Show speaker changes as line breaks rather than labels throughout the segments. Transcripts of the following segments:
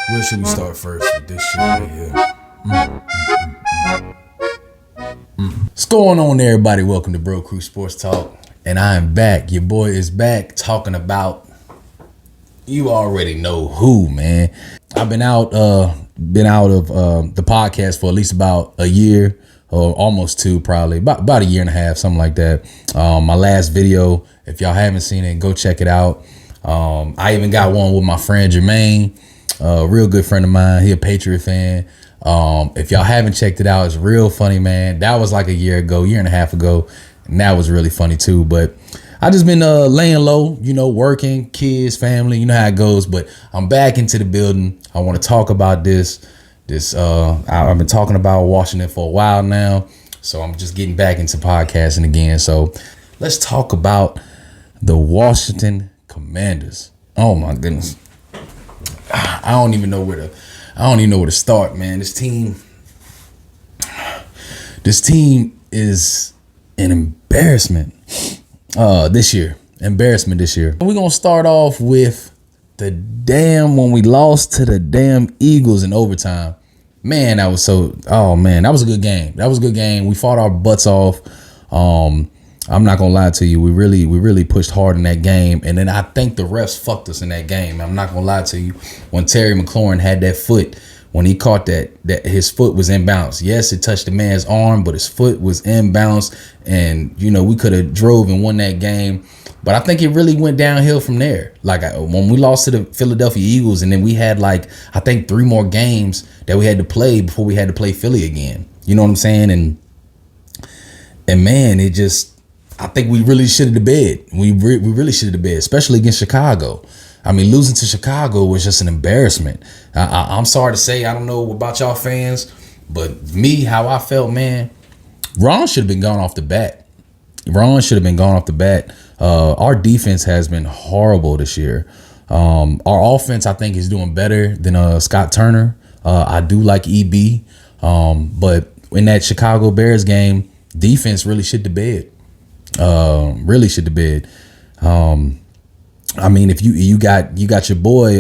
Where should we start first with this shit right here? What's going on, everybody? Welcome to Bro Crew Sports Talk, and I am back. Your boy is back talking about, you already know who, man. I've been out of the podcast for at least about a year, or almost two, probably about a year and a half, something like that. My last video, if y'all haven't seen it, go check it out. I even got one with my friend Jermaine. A real good friend of mine. He a Patriot fan. If y'all haven't checked it out, it's real funny, man. That was like a year and a half ago, and that was really funny too. But I just been laying low, working, kids, family, you know how it goes. But I'm back into the building. I want to talk about this. I've been talking about Washington for a while now, so I'm just getting back into podcasting again. So let's talk about the Washington Commanders. Oh my goodness. I don't even know where to start, man. This team is an embarrassment this year. We're gonna start off with when we lost to the damn Eagles in overtime. Man, that was a good game. We fought our butts off. I'm not gonna lie to you. We really pushed hard in that game, and then I think the refs fucked us in that game. I'm not gonna lie to you. When Terry McLaurin had that foot, when he caught that his foot was inbounds. Yes, it touched the man's arm, but his foot was inbounds, and we could have drove and won that game. But I think it really went downhill from there. Like when we lost to the Philadelphia Eagles, and then we had I think 3 more games that we had to play before we had to play Philly again. You know what I'm saying? And man, it just. I think we really shit the bed. We really shit the bed, especially against Chicago. I mean, losing to Chicago was just an embarrassment. I'm sorry to say, I don't know about y'all fans, but me, how I felt, man, Ron should have been gone off the bat. Our defense has been horrible this year. Our offense, I think, is doing better than Scott Turner. I do like EB, but in that Chicago Bears game, defense really shit the bed. I mean, if you got your boy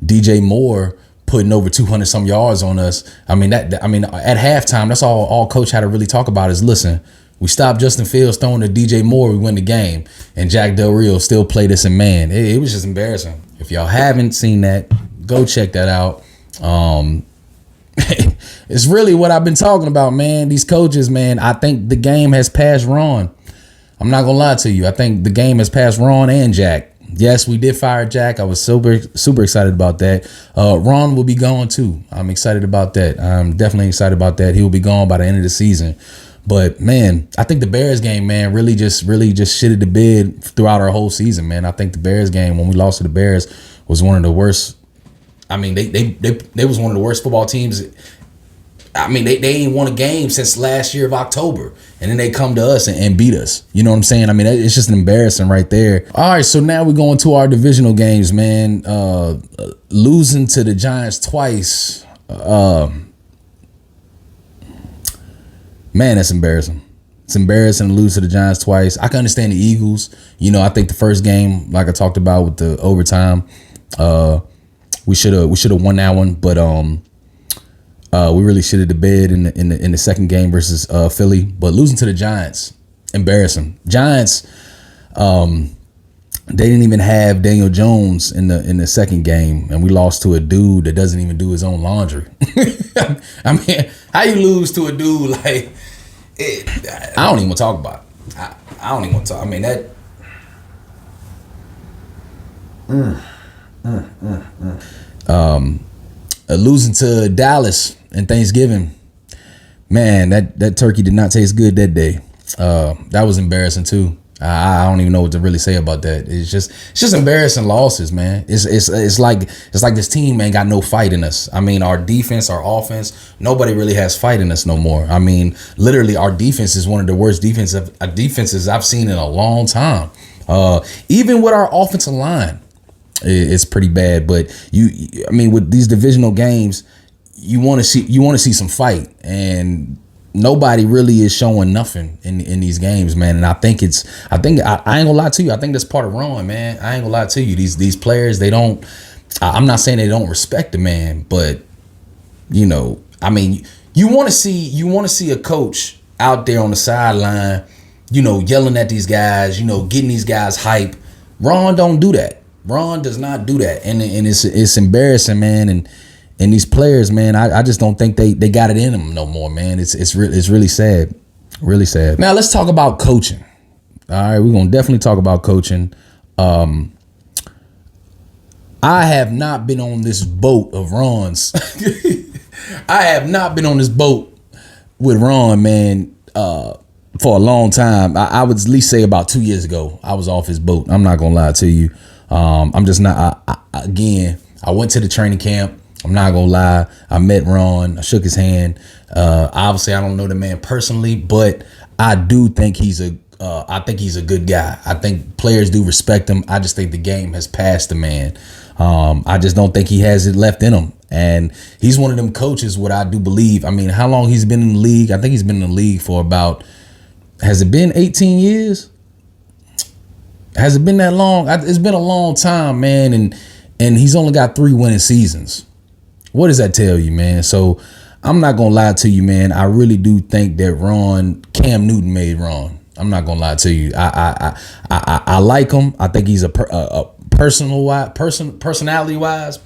DJ Moore putting over 200 some yards on us. I mean at halftime, that's all coach had to really talk about is, listen, we stopped Justin Fields throwing to DJ Moore, we win the game, and Jack Del Rio still played us in man. It was just embarrassing. If y'all haven't seen that, go check that out. It's really what I've been talking about, man. These coaches, man, I think the game has passed Ron. I'm not gonna lie to you. I think the game has passed Ron and Jack. Yes, we did fire Jack. I was super excited about that. Ron will be gone too. I'm excited about that. I'm definitely excited about that. He will be gone by the end of the season. But man, I think the Bears game, man, really just shitted the bed throughout our whole season, man. I think the Bears game, when we lost to the Bears, was one of the worst. I mean, they was one of the worst football teams. I mean, they ain't won a game since last year of October, and then they come to us and beat us. You know what I'm saying? I mean, it's just embarrassing right there. All right, so now we're going to our divisional games, man. Losing to the Giants twice. Man, that's embarrassing. It's embarrassing to lose to the Giants twice. I can understand the Eagles. I think the first game, like I talked about with the overtime, we should have won that one, but we really shitted the bed in the second game versus Philly. But losing to the Giants, embarrassing. Giants, they didn't even have Daniel Jones in the second game, and we lost to a dude that doesn't even do his own laundry. I mean, how you lose to a dude like it? I don't even want to talk about it. I don't even want to talk. I mean that. losing to Dallas and Thanksgiving. Man, that turkey did not taste good that day. That was embarrassing too. I don't even know what to really say about that. It's just embarrassing losses, man. It's like this team ain't got no fight in us. I mean, our defense, our offense, nobody really has fight in us no more. I mean, literally, our defense is one of the worst defenses I've seen in a long time. Even with our offensive line, it's pretty bad. But I mean, with these divisional games, you want to see some fight, and nobody really is showing nothing in these games, man. And I think I ain't gonna lie to you. I think that's part of Ron, man. I ain't gonna lie to you. These players, I'm not saying they don't respect the man, but I mean, you want to see a coach out there on the sideline, yelling at these guys, getting these guys hype. Ron don't do that. Ron does not do that, and it's embarrassing, man. And these players, man, I just don't think they got it in them no more, man. It's really sad. Really sad. Now let's talk about coaching. All right, we're gonna definitely talk about coaching. I have not been on this boat of Ron's. I have not been on this boat with Ron, man, for a long time. I would at least say about 2 years ago, I was off his boat. I'm not gonna lie to you. I'm just not. I went to the training camp. I'm not gonna lie. I met Ron. I shook his hand. Obviously, I don't know the man personally, but I do think he's a good guy. I think players do respect him. I just think the game has passed the man. I just don't think he has it left in him. And he's one of them coaches, what I do believe. I mean, how long he's been in the league? I think he's been in the league for about, has it been 18 years? Has it been that long? It's been a long time, man. And he's only got 3 winning seasons. What does that tell you, man? So I'm not gonna lie to you, man. I really do think that Cam Newton made Ron. I'm not gonna lie to you. I like him. I think he's a personality wise,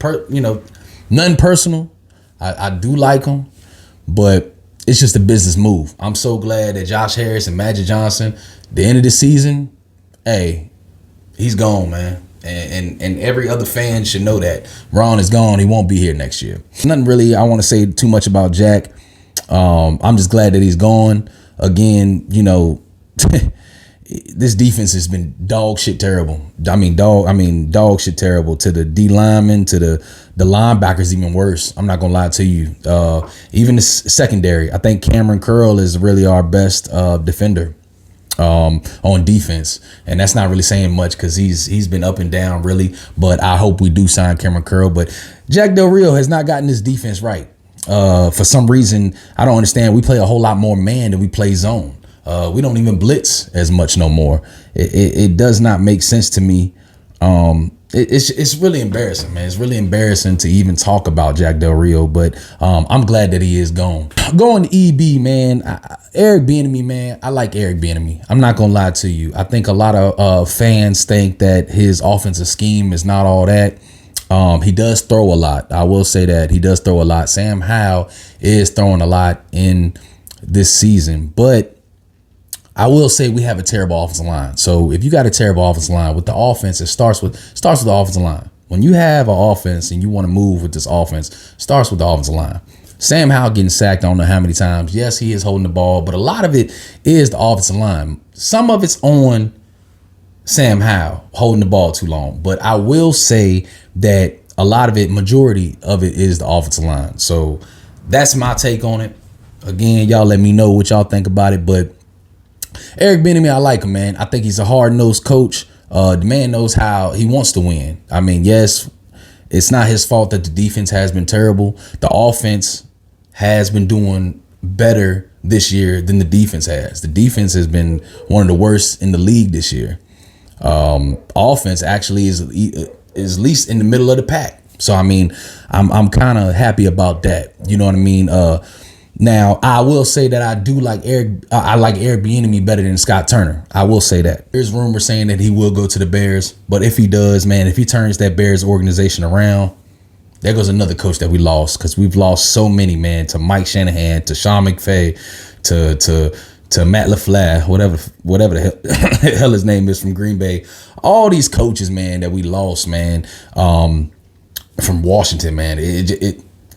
nothing personal. I do like him, but it's just a business move. I'm so glad that Josh Harris and Magic Johnson, the end of the season, hey, he's gone, man. And every other fan should know that Ron is gone. He won't be here next year. Nothing really I want to say too much about Jack. I'm just glad that he's gone. Again, this defense has been dog shit terrible. Dog shit terrible to the D linemen, to the linebackers, even worse. I'm not gonna lie to you. Even the secondary, I think Cameron Curl is really our best defender on defense, and that's not really saying much because he's been up and down really. But I hope we do sign Cameron Curl. But Jack Del Rio has not gotten this defense right. For some reason, I don't understand. We play a whole lot more man than we play zone. We don't even blitz as much no more. It does not make sense to me. It's really embarrassing, man. It's really embarrassing to even talk about Jack Del Rio, but I'm glad that he is gone. Going to EB, man. Eric Bieniemy, man. I like Eric Bieniemy. I'm not gonna lie to you. I think a lot of fans think that his offensive scheme is not all that. He does throw a lot. I will say that he does throw a lot. Sam Howell is throwing a lot in this season, but I will say we have a terrible offensive line. So if you got a terrible offensive line with the offense, it starts with the offensive line. When you have an offense and you want to move with this offense, it starts with the offensive line. Sam Howell getting sacked, I don't know how many times. Yes, he is holding the ball, but a lot of it is the offensive line. Some of it's on Sam Howell holding the ball too long. But I will say that a lot of it, majority of it is the offensive line. So that's my take on it. Again, y'all let me know what y'all think about it. But Eric Bieniemy, I like him, man. I think he's a hard-nosed coach. The man knows how he wants to win. I mean, yes, it's not his fault that the defense has been terrible. The offense has been doing better this year than the defense has. The defense has been one of the worst in the league this year. Offense actually is at least in the middle of the pack. So, I mean, I'm kind of happy about that. You know what I mean? Now, I will say that I do like I like Eric Bieniemy better than Scott Turner. I will say that. There's rumors saying that he will go to the Bears. But if he does, man, if he turns that Bears organization around, there goes another coach that we lost, because we've lost so many, man, to Mike Shanahan, to Sean McVay, to Matt LaFleur, whatever the hell his name is from Green Bay. All these coaches, man, that we lost, man, from Washington, man.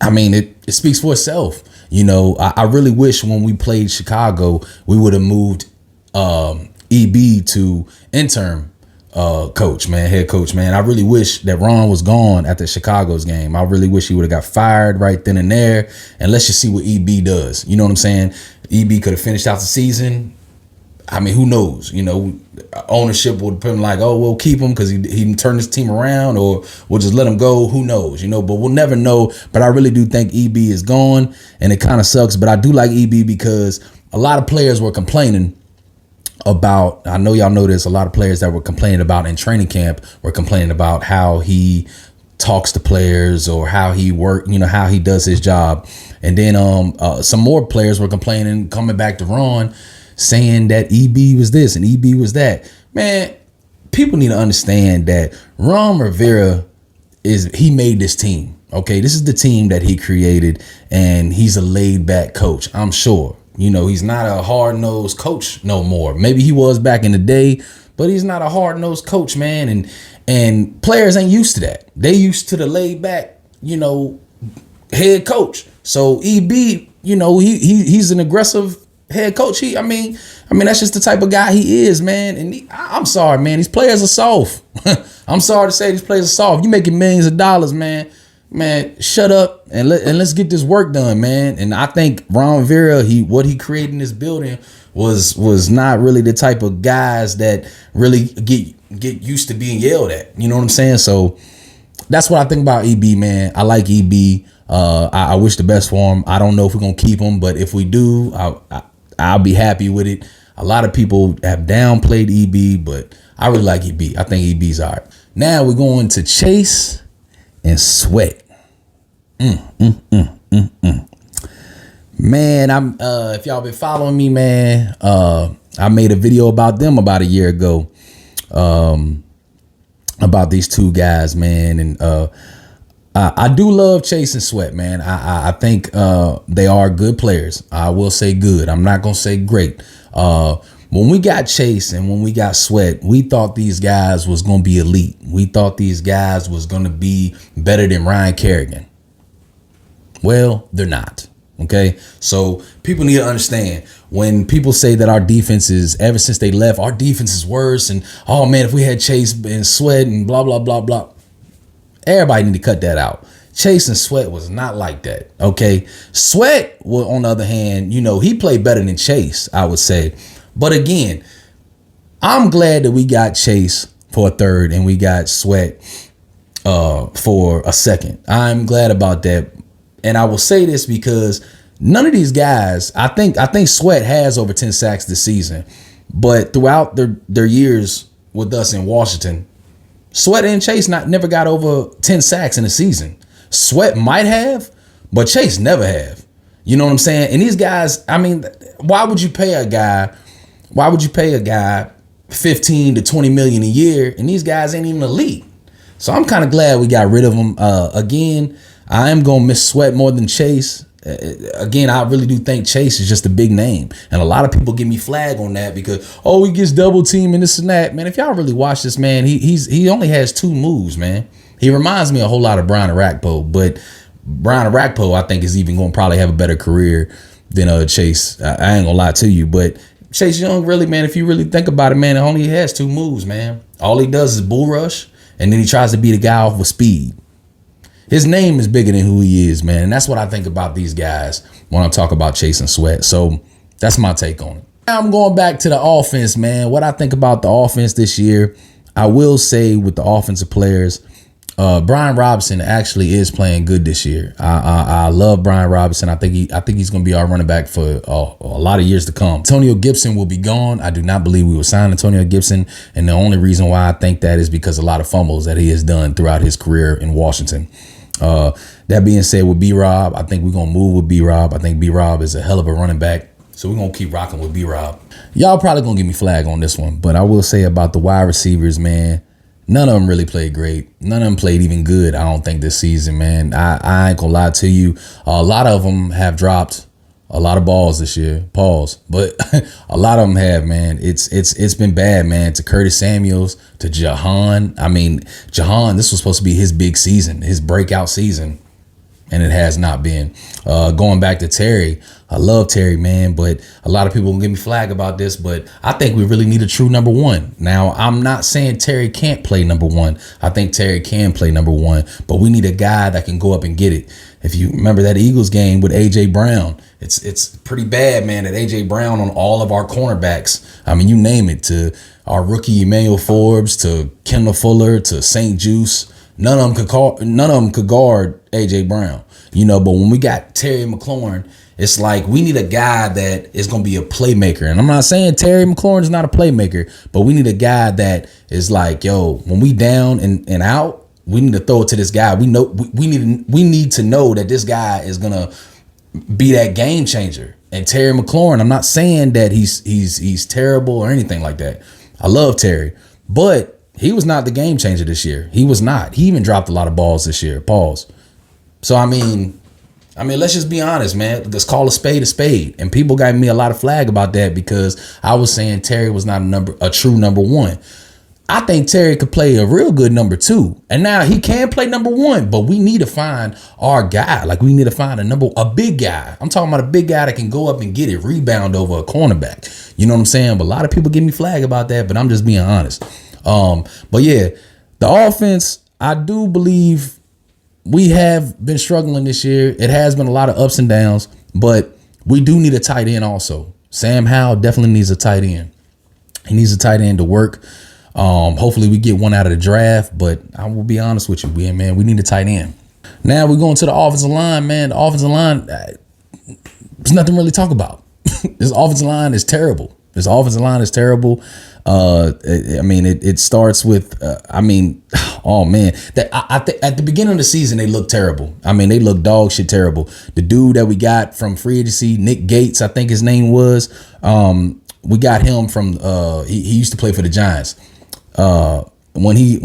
I mean, it speaks for itself. You know, I really wish when we played Chicago, we would have moved EB to interim coach, man, head coach, man. I really wish that Ron was gone at the Chicago's game. I really wish he would have got fired right then and there. And let's just see what EB does. You know what I'm saying? EB could have finished out the season. I mean, who knows? You know, ownership would put him like, oh, we'll keep him because he turned his team around, or we'll just let him go. Who knows? You know, but we'll never know. But I really do think EB is gone, and it kind of sucks. But I do like EB because a lot of players were complaining about, I know y'all know this, a lot of players that were complaining about in training camp were complaining about how he talks to players or how he how he does his job. And then some more players were complaining, coming back to Ron, saying that EB was this and EB was that. Man, people need to understand that Ron Rivera he made this team. Okay, this is the team that he created, and he's a laid back coach, I'm sure. You know, he's not a hard-nosed coach no more. Maybe he was back in the day, but he's not a hard-nosed coach, man. And players ain't used to that. They used to the laid back, you know, head coach. So EB, you know, he's an aggressive head coach. I mean, that's just the type of guy he is, man. And I'm sorry, man. These players are soft. I'm sorry to say these players are soft. You making millions of dollars, man. Man, shut up and let's get this work done, man. And I think Ron Rivera, what he created in this building was not really the type of guys that really get used to being yelled at. You know what I'm saying? So that's what I think about EB, man. I like EB. I wish the best for him. I don't know if we're gonna keep him, but if we do, I'll be happy with it. A lot of people have downplayed EB, but I really like EB. I think EB's all right. Now we're going to Chase and Sweat. Man, I'm if y'all been following me, man, I made a video about them about a year ago, about these two guys, man. And I do love Chase and Sweat, man. I think they are good players. I will say good. I'm not gonna say great. When we got Chase and when we got Sweat, we thought these guys was gonna be elite. We thought these guys was gonna be better than Ryan Kerrigan. Well, they're not. Okay, so people need to understand, when people say that our defense is, ever since they left, our defense is worse, and oh man, if we had Chase and Sweat and blah blah blah blah, everybody need to cut that out. Chase and Sweat was not like that. Okay, Sweat, well, on the other hand, you know, he played better than Chase, I would say. But again, I'm glad that we got Chase for a third and we got Sweat for a second. I'm glad about that. And I will say this because none of these guys, I think Sweat has over 10 sacks this season, but throughout their years with us in Washington, Sweat and Chase never got over 10 sacks in a season. Sweat might have, but Chase never have. You know what I'm saying? And these guys, I mean, why would you pay a guy 15 to 20 million a year, and these guys ain't even elite? So I'm kind of glad we got rid of them. Again, I am going to miss Sweat more than Chase. Again, I really do think Chase is just a big name. And a lot of people give me flag on that because, oh, he gets double team and this and that. Man, if y'all really watch this, man, he only has two moves, man. He reminds me a whole lot of Brian Arakpo, but Brian Arakpo, I think, is even going to probably have a better career than Chase. I ain't going to lie to you, but Chase Young, really, man, if you really think about it, man, it only has two moves, man. All he does is bull rush, and then he tries to beat a guy off with speed. His name is bigger than who he is, man. And that's what I think about these guys when I talk about Chase and Sweat. So that's my take on it. Now I'm going back to the offense, man. What I think about the offense this year, I will say with the offensive players, Brian Robinson actually is playing good this year. I love Brian Robinson. I think he's going to be our running back for a lot of years to come. Antonio Gibson will be gone. I do not believe we will sign Antonio Gibson. And the only reason why I think that is because a lot of fumbles that he has done throughout his career in Washington. That being said, with B-Rob, I think we're going to move with B-Rob. I think B-Rob is a hell of a running back. So we're going to keep rocking with B-Rob. Y'all probably going to give me flag on this one. But I will say about the wide receivers, man, none of them really played great. None of them played even good, I don't think, this season, man. I ain't going to lie to you. A lot of them have dropped a lot of balls this year. Pause. But a lot of them have, man. It's been bad, man. To Curtis Samuels, to Jahan. I mean, Jahan, this was supposed to be his big season, his breakout season. and it has not been. Going back to Terry, I love Terry, man, but a lot of people will give me flag about this, but I think we really need a true number one. Now, I'm not saying Terry can't play number one. I think Terry can play number one, but we need a guy that can go up and get it. If you remember that Eagles game with A.J. Brown, it's pretty bad, man, that A.J. Brown on all of our cornerbacks. I mean, you name it, to our rookie Emmanuel Forbes, to Kendall Fuller, to St. Juice. None of them could guard A.J. Brown, you know. But when we got Terry McLaurin, it's like we need a guy that is going to be a playmaker. And I'm not saying Terry McLaurin is not a playmaker, but we need a guy that is like, yo, when we down and out, we need to throw it to this guy. We need to know that this guy is going to be that game changer. And Terry McLaurin, I'm not saying that he's terrible or anything like that. I love Terry, but he was not the game changer this year. He was not. He even dropped a lot of balls this year. Pause. So, I mean, let's just be honest, man. Let's call a spade. And people got me a lot of flag about that because I was saying Terry was not a true number one. I think Terry could play a real good number two. And now he can play number one, but we need to find our guy. Like, we need to find a big guy. I'm talking about a big guy that can go up and get it, rebound over a cornerback. You know what I'm saying? But a lot of people give me flag about that, but I'm just being honest. But yeah, the offense, I do believe we have been struggling this year. It has been a lot of ups and downs, but we do need a tight end also. Sam Howell definitely needs a tight end. He needs a tight end to work. Hopefully we get one out of the draft, but I will be honest with you, we need a tight end. Now we're going to the offensive line, man. The offensive line, there's nothing really to talk about. This offensive line is terrible. It starts with, oh man, at the beginning of the season, they look terrible. I mean, they look dog shit terrible. The dude that we got from free agency, Nick Gates, I think his name was, we got him from, he used to play for the Giants. When he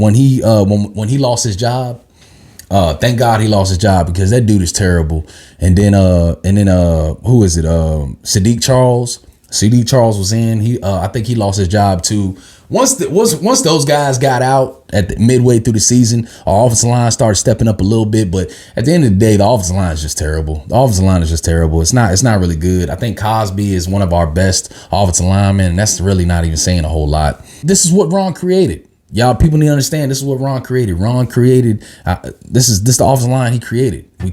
lost his job, thank God he lost his job because that dude is terrible. And then who is it? Sadiq Charles was in. I think he lost his job too. Once those guys got out at the midway through the season, our offensive line started stepping up a little bit. But at the end of the day, the offensive line is just terrible. It's not really good. I think Cosby is one of our best offensive linemen, and that's really not even saying a whole lot. This is what Ron created. Y'all, people need to understand this is what Ron created. This is the offensive line he created. We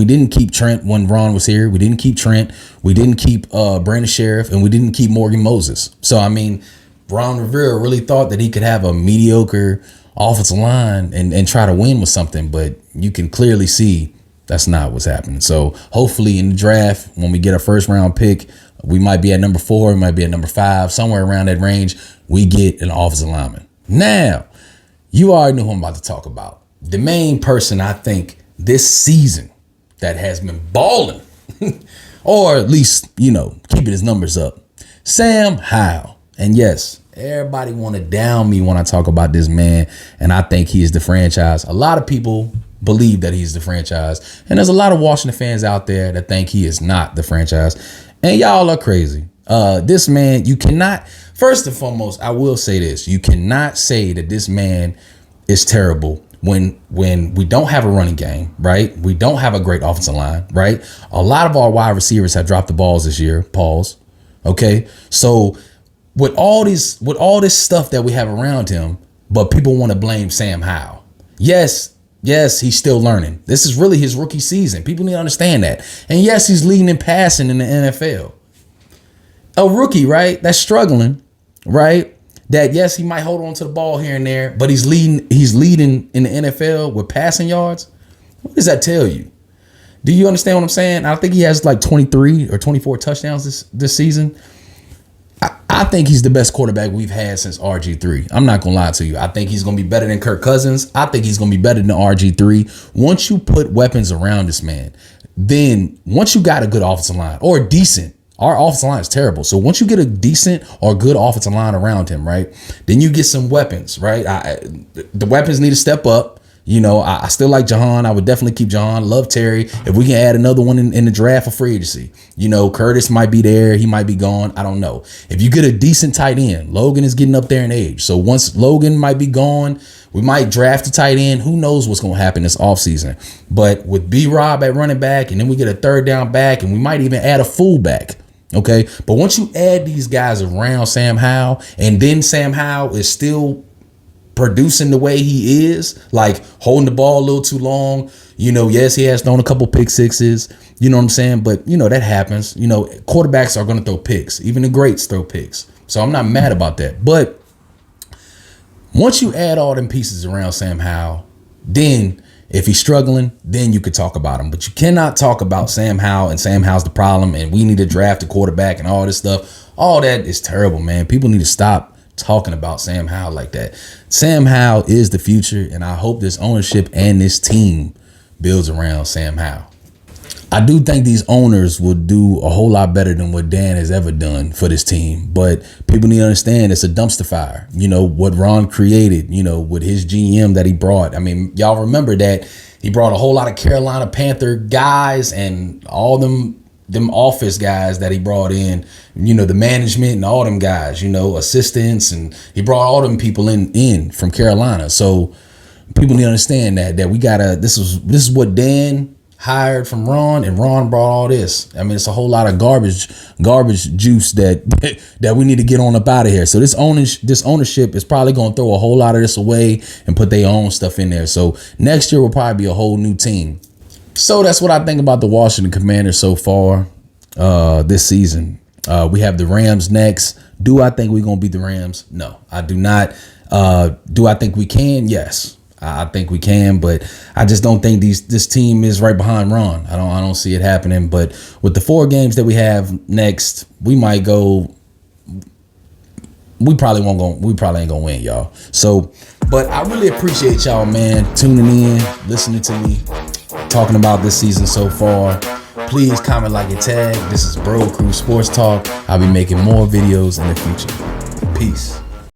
didn't keep Trent when Ron was here. We didn't keep Trent. We didn't keep Brandon Sheriff, and we didn't keep Morgan Moses. So, I mean, Ron Rivera really thought that he could have a mediocre offensive line and try to win with something, but you can clearly see that's not what's happening. So hopefully in the draft, when we get our first round pick, we might be at number 4, we might be at number 5, somewhere around that range, we get an offensive lineman. Now, you already know who I'm about to talk about. The main person I think this season that has been balling, or at least, keeping his numbers up, Sam Howell. And yes, everybody want to down me when I talk about this man, and I think he is the franchise. A lot of people believe that he's the franchise, and there's a lot of Washington fans out there that think he is not the franchise, and y'all are crazy. This man, you cannot, first and foremost, I will say this, you cannot say that this man is terrible when we don't have a running game, right? We don't have a great offensive line, right? A lot of our wide receivers have dropped the balls this year. Pause. Okay, so with all this stuff that we have around him, but people want to blame Sam Howell. Yes, he's still learning. This is really his rookie season. People need to understand that. And yes, he's leading in passing in the NFL. A rookie, right? That's struggling, right? That yes, he might hold on to the ball here and there, but he's leading in the NFL with passing yards. What does that tell you? Do you understand what I'm saying? I think he has like 23 or 24 touchdowns this season. I think he's the best quarterback we've had since RG3. I'm not going to lie to you. I think he's going to be better than Kirk Cousins. I think he's going to be better than RG3. Once you put weapons around this man, then once you got a good offensive line or decent, our offensive line is terrible. So once you get a decent or good offensive line around him, right, then you get some weapons, right? The weapons need to step up. I still like Jahan. I would definitely keep Jahan. Love Terry. If we can add another one in the draft for free agency, Curtis might be there. He might be gone. I don't know. If you get a decent tight end, Logan is getting up there in age. So once Logan might be gone, We might draft a tight end. Who knows what's going to happen this offseason? But with B-Rob at running back, and then we get a third down back, and we might even add a fullback. Okay. But once you add these guys around Sam Howell, and then Sam Howell is still producing the way he is, like holding the ball a little too long. Yes, he has thrown a couple pick sixes. You know what I'm saying? But, that happens. Quarterbacks are going to throw picks. Even the greats throw picks. So I'm not mad about that. But once you add all them pieces around Sam Howell, then if he's struggling, then you could talk about him. But you cannot talk about Sam Howell and Sam Howell's the problem and we need to draft a quarterback and all this stuff. All that is terrible, man. People need to stop talking about Sam Howell like that. Sam Howell is the future, and I hope this ownership and this team builds around Sam Howell. I do think these owners will do a whole lot better than what Dan has ever done for this team, but people need to understand it's a dumpster fire. What Ron created, with his GM that he brought. I mean, y'all remember that he brought a whole lot of Carolina Panther guys and all them office guys that he brought in, the management and all them guys, assistants, and he brought all them people in from Carolina. So people need to understand that we gotta, this is what Dan hired from Ron, and Ron brought all this. I mean, it's a whole lot of garbage juice that we need to get on up out of here. So this ownership is probably going to throw a whole lot of this away and put their own stuff in there. So next year will probably be a whole new team. So that's what I think about the Washington Commanders so far this season. We have the Rams next. Do I think we're going to beat the Rams? No, I do not. Do I think we can? Yes, I think we can, but I just don't think this team is right behind Ron. I don't see it happening. But with the 4 games that we have next, we might go. We probably ain't gonna win, y'all. So, but I really appreciate y'all, man, tuning in, listening to me, talking about this season so far. Please comment, like, and tag. This is Bro Crew Sports Talk. I'll be making more videos in the future. Peace.